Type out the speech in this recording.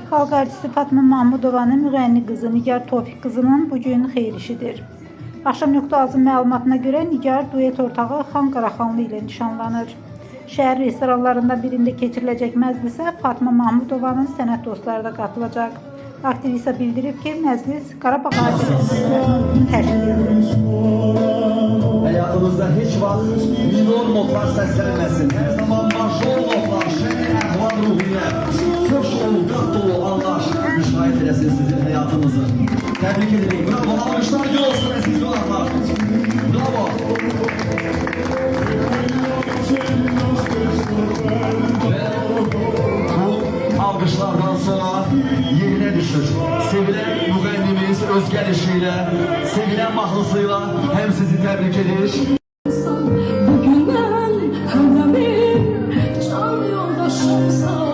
Xalq artisti Fatma Mahmudovanın müğənni qızı Nigar Tofiq qızının bugün xeyirişidir. Axşam.azın məlumatına görə Nigar duet ortağı Xan Qaraxanlı ilə nişanlanır. Şəhər restoranlarında birində keçiriləcək məclisə Fatma Mahmudovanın sənət dostları da qatılacaq. Aktrisa bildirib ki, məclis Qarabağ Ailəsinin təşkil edilir. Hayatınızda hiç vaxt minor notlar səslənməsin. Hər zaman major notlar, şəhər, əhval ruhiyyə, xoş ol, qat dolu anlar müşahid eləsin sizin həyatınızı. Təbrik edirik. Bravo, almışlar yol olsun əziz qonaqlar. Bravo. Bu alqışlardan sonra yerine düşür. Sevilen müğennimiz öz gəlişiyle, sevilen mahnısıyla hem sizi tebrik edir. Bugünden hem de bir can yoldaşımsa